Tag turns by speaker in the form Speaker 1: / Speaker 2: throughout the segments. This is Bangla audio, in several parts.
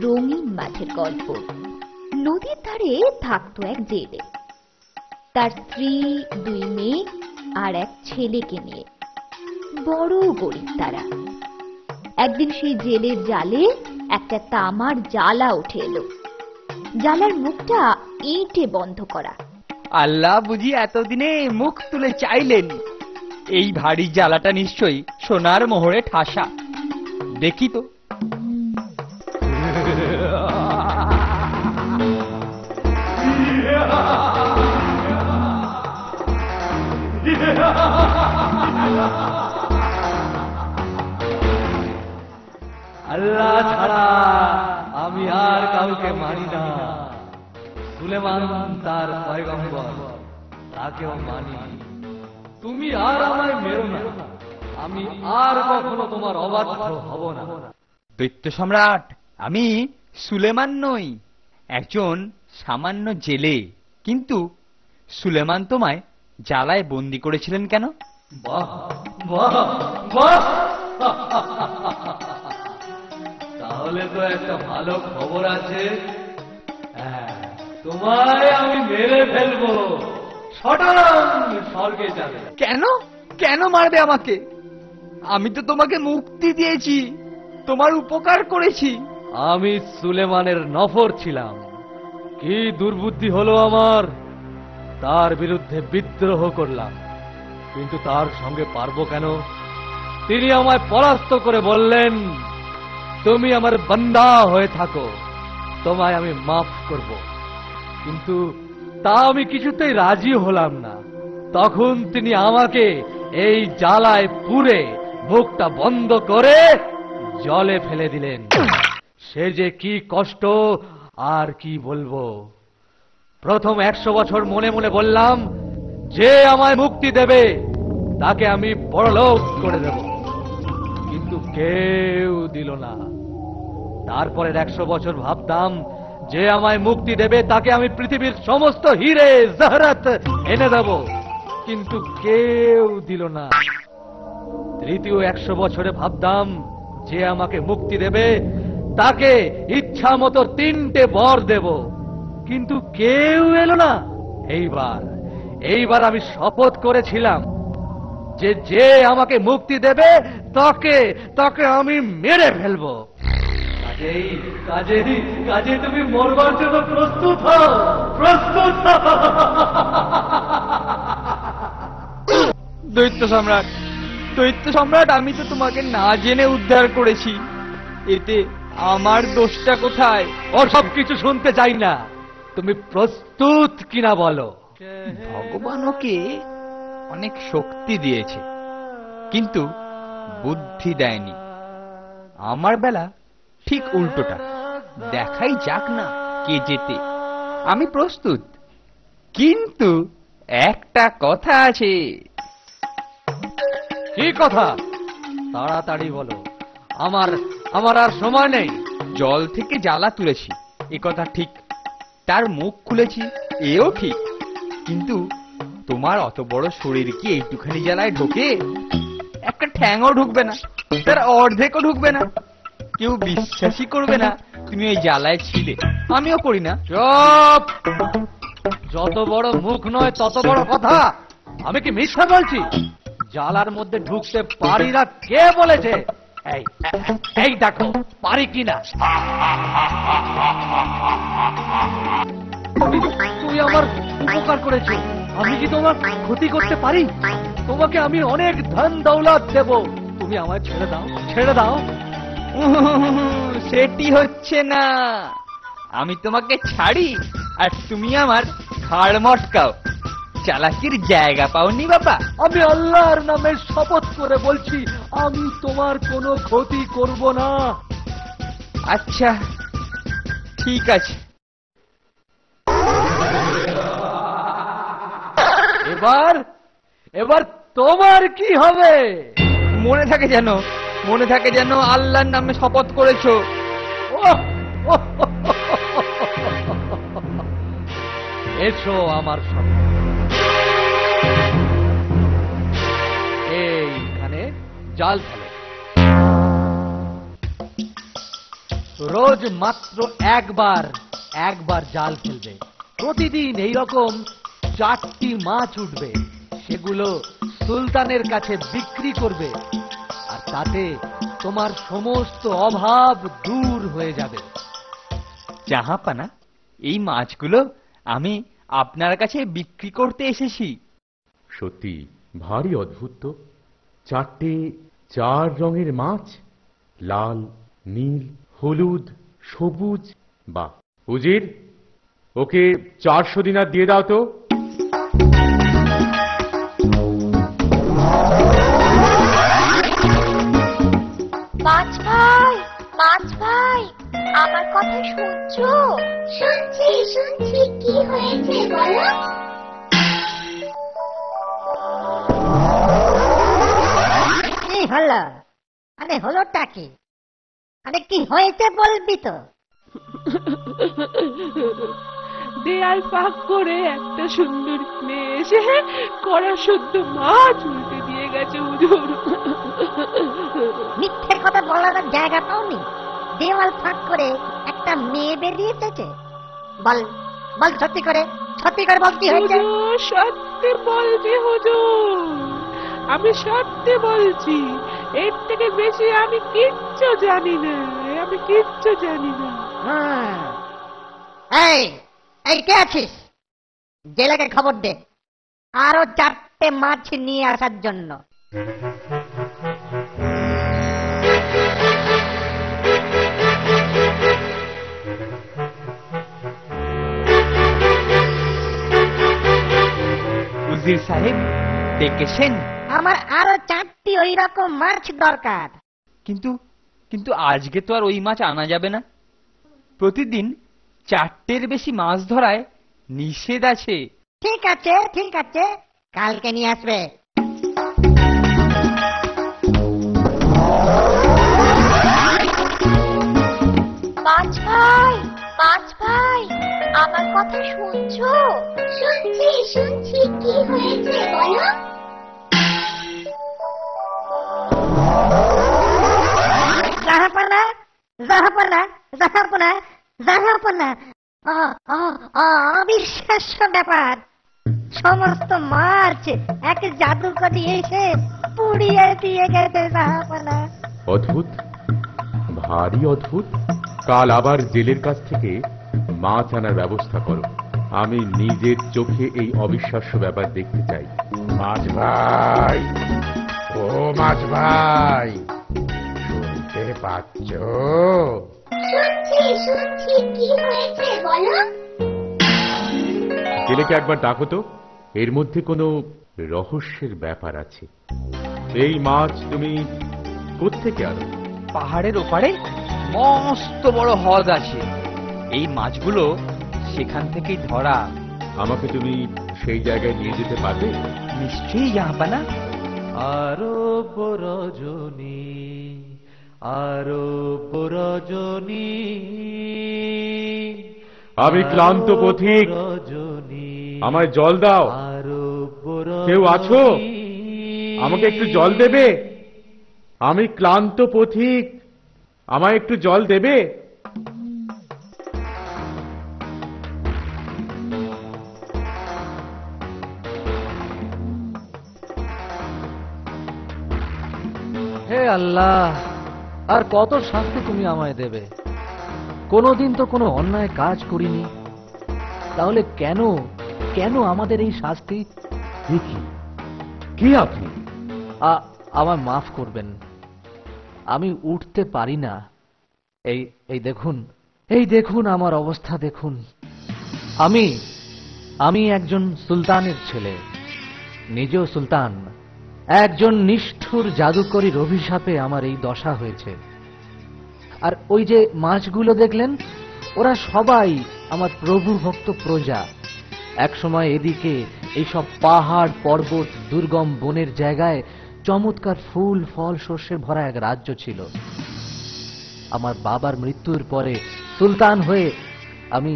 Speaker 1: রঙিন মাঠের গল্প। নদীর ধারে থাকতো এক জেলে, তার স্ত্রী, 2 মেয়ে আর এক ছেলেকে নিয়ে। বড় গরিব তারা। একদিন সেই জেলের জালে একটা তামার জালা উঠে এলো। জালার মুখটা ইটে বন্ধ করা।
Speaker 2: আল্লাহ বুঝি এতদিনে মুখ তুলে চাইলেন। এই ভারী জালাটা নিশ্চয়ই সোনার মোহরে ঠাসা। দেখি তো।
Speaker 3: আল্লাহ ছাড়া আমি আর কাউকে মানি না। সুলেমান তার পয়গম্বর, তাকেও মানি। তুমি আর আমায় মেরো না, আমি আর কখনো তোমার অবাধ্য হব না।
Speaker 2: দৈত্য সম্রাট, আমি সুলেমান নই, একজন সামান্য জেলে। কিন্তু সুলেমান তোমায় জালায় বন্দি করেছিলেন কেন?
Speaker 3: বাহ বাহ বাহ! তাহলে তো একটা ভালো খবর আছে। তোমায় আমি মেরে ফেলবো, শটান স্বর্গে যাবে।
Speaker 2: কেন? কেন মারবে আমাকে? আমি তো তোমাকে মুক্তি দিয়েছি, তোমার উপকার করেছি।
Speaker 3: আমি সুলেমানের নফর ছিলাম। কি দুর্বুদ্ধি হলো আমার! তার বিরুদ্ধে বিদ্রোহ করলাম, কিন্তু তার সঙ্গে পারবো কেন? তিনি আমায় পরাস্ত করে বললেন, তুমি আমার বান্দা হয়ে থাকো, তোমায় আমি মাফ করব। কিন্তু তা আমি কিছুতেই রাজি হলাম না। তখন তিনি আমাকে এই জালায় পুরে মুখটা বন্ধ করে জলে ফেলে দিলেন। সে যে কি কষ্ট আর কি বলবো। প্রথম 100 বছর মনে মনে বললাম, যে আমায় মুক্তি দেবে তাকে আমি বড়লোক করে দেব, কিন্তু কেউ দিল না। তারপরের 100 বছর ভাবতাম, যে আমায় মুক্তি দেবে তাকে আমি পৃথিবীর সমস্ত হিরে জহরত এনে দেব, কিন্তু কেউ দিল না। তৃতীয় 100 বছরে ভাবতাম, যে আমাকে মুক্তি দেবে তাকে ইচ্ছা মতো 3টে বর দেব, কিন্তু কেউ এলো না। এইবার আমি শপথ করেছিলাম যে যে আমাকে মুক্তি দেবে তাকে আমি মেরে ফেলবো। কাজেই তুমি মরবার জন্য প্রস্তুত হও, প্রস্তুত হও।
Speaker 2: দৈত্য সম্রাট, আমি তো তোমাকে না জেনে উদ্ধার করেছি, এতে আমার দোষটা কোথায়?
Speaker 3: ওর সবকিছু শুনতে চাই না, তুমি প্রস্তুত কিনা বলো।
Speaker 2: ভগবান ওকে অনেক শক্তি দিয়েছে, কিন্তু বুদ্ধি দেয়নি। আমার বেলা ঠিক উল্টোটা। দেখাই যাক না কে জেতে। আমি প্রস্তুত, কিন্তু একটা কথা আছে।
Speaker 3: কি কথা? তাড়াতাড়ি বলো, আমার আর সময় নেই।
Speaker 2: জল থেকে জ্বালা তুলেছি, এ কথা ঠিক। তার মুখ খুলেছি, এও ঠিক। কিন্তু তোমার অত বড় শরীর কি এইটুখানি জ্বালায় ঢোকে? একটা ঠ্যাংও ঢুকবে না, তার অর্ধেকও ঢুকবে না। কেউ বিশ্বাসই করবে না তুমি ওই জ্বালায় ছিলে। আমিও করি না।
Speaker 3: চুপ! যত বড় মুখ নয় তত বড় কথা। আমি কি মিথ্যা বলছি? জ্বালার মধ্যে ঢুকতে পারি না কে বলেছে? এই দেখো পারি কিনা। তুমি আমার উপকার করেছো, আমি কি তোমার ক্ষতি করতে পারি? তোমাকে আমি অনেক ধন দৌলত দেব, তুমি আমায় ছেড়ে দাও, ছেড়ে দাও।
Speaker 2: সেটি হচ্ছে না। আমি তোমাকে ছাড়ি আর তুমি আমার ঘাড় মটকাও। চালাকির জায়গা পাওনি বাবা।
Speaker 3: আমি আল্লাহর নামে শপথ করে বলছি, আমি তোমার কোনো ক্ষতি করব না।
Speaker 2: আচ্ছা ঠিক আছে।
Speaker 3: এবার তোমার কি হবে?
Speaker 2: মনে থাকে যেন আল্লাহর নামে শপথ করেছো।
Speaker 3: এসো আমার সাথে। এইখানে জাল ফেলো। রোজ মাত্র একবার জাল ফেলবে। প্রতিদিন এইরকম 4টি মাছ উঠবে, সেগুলো সুলতানের কাছে বিক্রি করবে, আর তাতে তোমার সমস্ত অভাব দূর হয়ে যাবে।
Speaker 2: জাহাপানা, এই মাছগুলো আমি আপনার কাছে বিক্রি করতে এসেছি।
Speaker 4: সত্যি ভারী অদ্ভুত তো। 4 রঙের মাছ, লাল, নীল, হলুদ, সবুজ। বাহ! উজির, ওকে 400 দিনার দিয়ে দাও তো।
Speaker 1: মাছ ভাই, মাছ ভাই, আমার কথা শুনছো?
Speaker 5: শুনছি শুনছি, কি হয়েছে বলো।
Speaker 6: কি হলো? আরে হলোটা কি? আরে কি হয়েছে বলবি তো?
Speaker 7: দেয়াল ফাঁক করে একটা সুন্দর মেয়ে এসে কড়া শুদ্ধ মাছ উল্টে দিয়ে গেছে হুজুর।
Speaker 6: মিথ্যে কথা বলার জায়গা পাওনি? দেওয়াল ফাঁক করে একটা মেয়ে বেরিয়ে এসেছে? বল বল, সত্যি করে বল কি হয়েছে?
Speaker 7: হুজুর, সত্যি বলছি হুজুর, আমি সত্যি বলছি। এর থেকে বেশি আমি কিচ্ছু জানি না, আমি কিচ্ছু জানি না।
Speaker 6: হুম। এই এই কে আছিস? জেলেকে খবর দে আরো 4টে মাছ নিয়ে আসার জন্য।
Speaker 2: উজির সাহেব ডেকেছেন?
Speaker 6: আমার আরো 4টি ওই রকম মাছ দরকার।
Speaker 2: কিন্তু কিন্তু আজকে তো আর ওই মাছ আনা যাবে না। প্রতিদিন 4টের বেশি মাছ ধরায় নিষেধ আছে।
Speaker 6: ঠিক আছে, কালকে নিয়ে আসবে।
Speaker 1: মাছ ভাই, মাছ ভাই, আমার কথা শুনছো?
Speaker 5: শুনছি শুনছি, কি হয়েছে বলো।
Speaker 6: জাহাপনা, জাহাপনা, জাহাপনা, জাহাপনা, অবিশ্বাস্য ব্যাপার। সমস্ত মাছ এক জাদুকরি এসে পুড়িয়ে দিয়ে গেছে জাহাপনা।
Speaker 4: অদ্ভুত, ভারী অদ্ভুত। কাল আবার জেলের কাছ থেকে মাছ আনার ব্যবস্থা করো। আমি নিজের চোখে এই অবিশ্বাস্য ব্যাপার দেখতে চাই।
Speaker 8: মাছ ভাই, ও মাছ ভাই, শুনতে পাচ্ছ?
Speaker 5: শুনছি শুনছি, কি হয়েছে বলো।
Speaker 4: জেলেকে একবার ডাকো তো, এর মধ্যে কোনো রহস্যের ব্যাপার আছে। এই মাছ তুমি কোত্থেকে আনো?
Speaker 2: পাহাড়ের ওপারে মস্ত বড় হ্রদ আছে, এই মাছগুলো সেখান থেকেই ধরা।
Speaker 4: আমাকে তুমি সেই জায়গায় নিয়ে যেতে পারবে?
Speaker 2: নিশ্চয়ই জাহাপানা।
Speaker 3: আরো রজনী, আরো রজনী,
Speaker 4: আমি ক্লান্ত পথিক,
Speaker 3: রজনী,
Speaker 4: আমায় জল দাও।
Speaker 3: আরো
Speaker 4: কেউ আছো? আমাকে একটু জল দেবে? আমি ক্লান্ত পথিক, আমায় একটু জল দেবে?
Speaker 3: হে আল্লাহ, আর কত শাস্তি তুমি আমায় দেবে? কোনোদিন তো কোনো অন্যায় কাজ করিনি, তাহলে কেন কেন আমাদের এই শাস্তি?
Speaker 4: কি আপনি?
Speaker 3: আমায় মাফ করবেন, আমি উঠতে পারি না। এই এই দেখুন আমার অবস্থা দেখুন। আমি একজন সুলতানের ছেলে, নিজেও সুলতান। একজন নিষ্ঠুর জাদুকরীর অভিশাপে আমার এই দশা হয়েছে। আর ওই যে মাছগুলো দেখলেন, ওরা সবাই আমার প্রভু ভক্ত প্রজা। একসময় এদিকে এইসব পাহাড় পর্বত দুর্গম বনের জায়গায় চমৎকার ফুল ফল শস্যে ভরা এক রাজ্য ছিল। আমার বাবার মৃত্যুর পরে সুলতান হয়ে আমি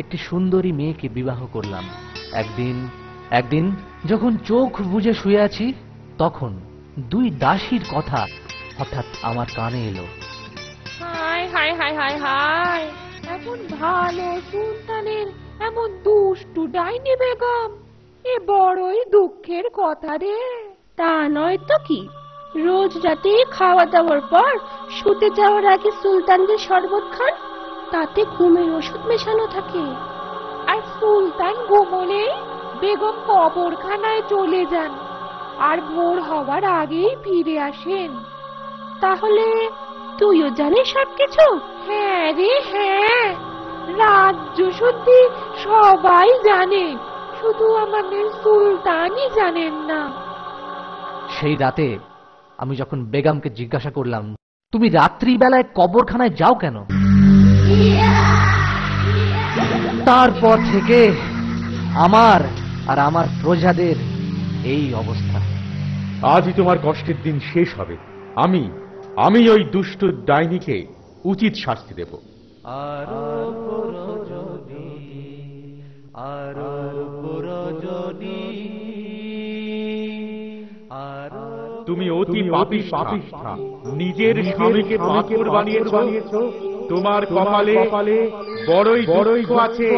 Speaker 3: একটি সুন্দরী মেয়েকে বিবাহ করলাম। একদিন যখন চোখ বুজে শুয়ে আছি, তখন 2 দাসীর কথা হঠাৎ আমার কানে এলো।
Speaker 7: হায় হায় হায় হায় হায়, এমন ভালো সুলতানের এমন দুষ্টু ডাইনি বেগম, এ বড়ই দুঃখের কথা রে।
Speaker 9: তা নয় তো কি, রোজ রাতে খাওয়া দাওয়ার পর শুতে যাওয়ার আগে সুলতানদের শরবত খান, তাতে ঘুমের ওষুধ মেশানো থাকে।
Speaker 7: আর সুলতান ঘুমোলে বেগম কবরখানায় চলে যান, আর ভোর হওয়ার আগেই ফিরে আসেন।
Speaker 9: তাহলে তুইও জানিস সবকিছু?
Speaker 7: হ্যাঁ রে হ্যাঁ, রাজ্য শুদ্ধি সবাই জানে, শুধু আমাদের সুলতানই জানেন না।
Speaker 3: সেই রাতে আমি যখন বেগমকে জিজ্ঞাসা করলাম, তুমি রাত্রিবেলায় কবরখানায় যাও কেন, তারপর থেকে আমার আর আমার প্রজাদের এই অবস্থা।
Speaker 4: আজই তোমার কষ্টের দিন শেষ হবে। আমি ওই দুষ্ট ডাইনিকে উচিত শাস্তি দেব। তুমি অতি পাপিষ্ঠা, নিজের স্বামীকে পাথর বানিয়েছো। তোমার কপালে বড়ই দুঃখ আছে।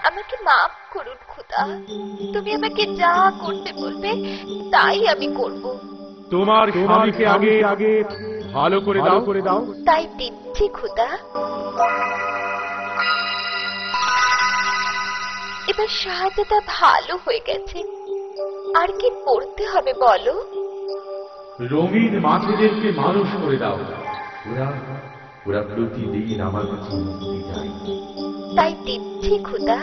Speaker 1: আমাকে মাফ করুন খোদা, তুমি আমাকে যা করতে বলবে তাই আমি করব।
Speaker 4: তোমার স্বামীকে আগে ভালো করে দাও।
Speaker 1: তাই দিচ্ছি খোদা। এবার শাহজাদা ভালো হয়ে গেছে, আর কি করতে হবে বলো?
Speaker 4: রঙিন মাছেদেরকে মানুষ করে দাও। ওরা প্রতিদিন আমার কাছে মুক্তি চায়।
Speaker 1: তাই দিচ্ছি খোদা।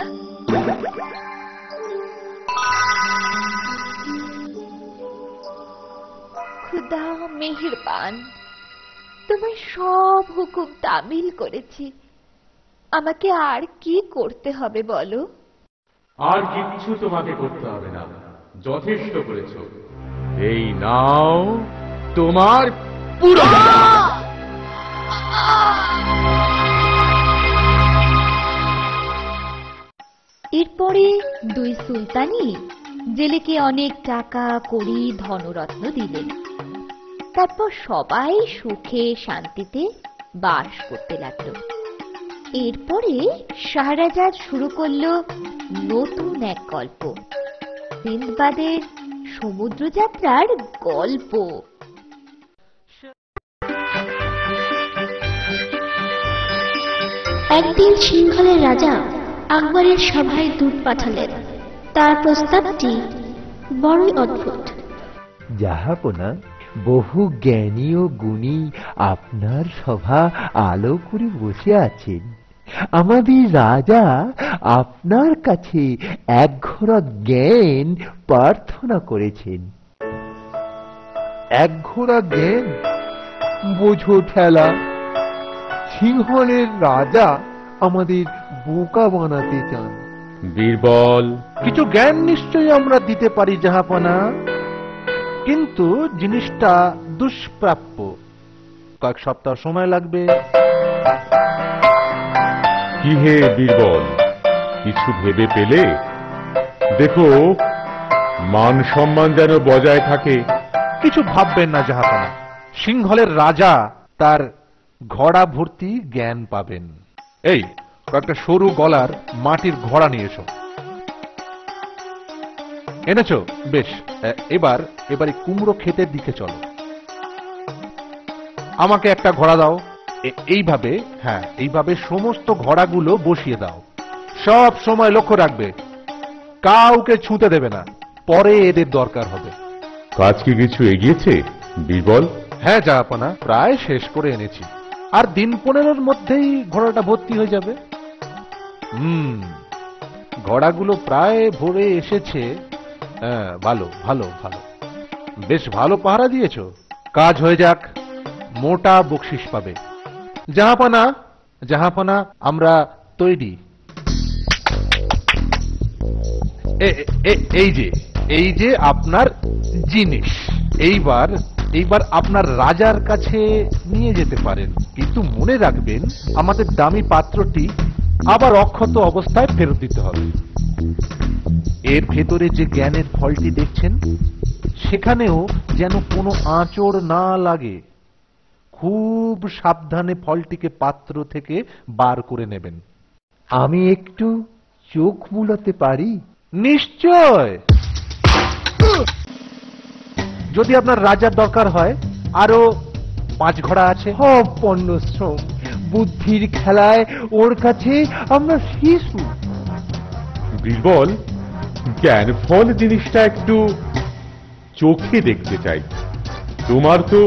Speaker 1: খুদা মেহেরবান, তোমার সব হুকুম তামিল করেছি, আমাকে আর কি করতে হবে বলো?
Speaker 4: আর কিচ্ছু তোমাকে করতে হবে না, যথেষ্ট করেছো। এই নাও তোমার পুরো।
Speaker 1: এরপরে দুই সুলতানই জেলেকে অনেক টাকা কড়ি ধনরত্ন দিলেন। তারপর সবাই সুখে শান্তিতে বাস করতে লাগলো। এরপরে শাহরাজাদ শুরু করলো নতুন এক গল্প, সিন্দবাদের সমুদ্র যাত্রার গল্প।
Speaker 9: একদিন সিংহলের রাজা আকবরের সভায় দূত পাঠালেন। তার প্রস্তাবটি বড়ই অদ্ভুত।
Speaker 10: জাহাপনা, বহু জ্ঞানী ও গুণী আপনার সভা আলো করে বসে আছেন। আমাদের রাজা আপনার কাছে একঘরা জ্ঞান প্রার্থনা করেছেন। একঘরা জ্ঞান? বোঝো ঠেলা, সিংহলের রাজা আমাদের বোকা বানাতে চান।
Speaker 4: বীরবল,
Speaker 10: কিছু জ্ঞান নিশ্চয়ই আমরা দিতে পারি জাহাপনা, কিন্তু জিনিসটা দুষ্প্রাপ্য। কয়েক সপ্তাহ সময় লাগবে।
Speaker 4: কি হে বীরবল, কিছু ভেবে পেলে? দেখো, মান সম্মান যেন বজায় থাকে।
Speaker 10: কিছু ভাববেন না জাহাপনা, সিংহলের রাজা তার ঘোড়া ভর্তি জ্ঞান পাবেন। এই কয়েকটা সরু গলার মাটির ঘোড়া নিয়ে এসো। এনেছো? বেশ, এবার কুমড়ো ক্ষেতের দিকে চলো। আমাকে একটা ঘোড়া দাও। এইভাবে, হ্যাঁ, এইভাবে সমস্ত ঘোড়াগুলো বসিয়ে দাও। সব সময় লক্ষ্য রাখবে, কাউকে ছুঁতে দেবে না, পরে এদের দরকার হবে।
Speaker 4: কাজ কি কিছু এগিয়েছে বীরবল?
Speaker 10: হ্যাঁ জাহাপনা, প্রায় শেষ করে এনেছি। আর দিন 15-র মধ্যেই ঘোড়াটা ভর্তি হয়ে যাবে। ঘোড়াগুলো প্রায় ভরে এসেছে। হ্যাঁ, ভালো ভালো ভালো, বেশ ভালো পাহারা দিয়েছো। কাজ হয়ে যাক, মোটা বকশিস পাবে। জাহাপনা, জাহাপনা, আমরা তৈরি। এই যে আপনার জিনিস। এইবার আপনার রাজার কাছে নিয়ে যেতে পারেন, কিন্তু মনে রাখবেন আমাদের দামি পাত্রটি আবার অক্ষত অবস্থায় ফেরত দিতে হবে। এর ভেতরে যে জ্ঞানের ফলটি দেখছেন, সেখানেও যেন কোনো আঁচড় না লাগে, খুব সাবধানে ফলটিকে পাত্র থেকে বার করে নেবেন।
Speaker 11: আমি একটু চোখ বুলাতে পারি?
Speaker 10: নিশ্চয়। যদি আপনার রাজার দরকার হয়, আরো 5 ঘোড়া আছে।
Speaker 11: পণ্যশ্রম, বুদ্ধির খেলায় ওর কাছে আমরা শিশু।
Speaker 4: বীরবল, জ্ঞান ফল জিনিসটা একটু চোখে দেখতে চাই। তোমার তো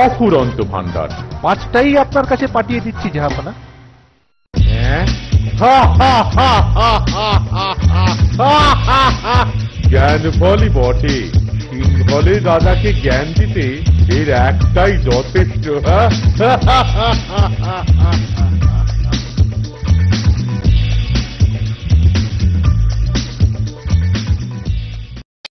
Speaker 4: অফুরন্ত ভান্ডার।
Speaker 10: 5টাই আপনার কাছে পাঠিয়ে দিচ্ছি জাহাপনা।
Speaker 4: জ্ঞান ফলই বটে, 3 ফলে রাজাকে জ্ঞান দিতে এর একটাই যথেষ্ট।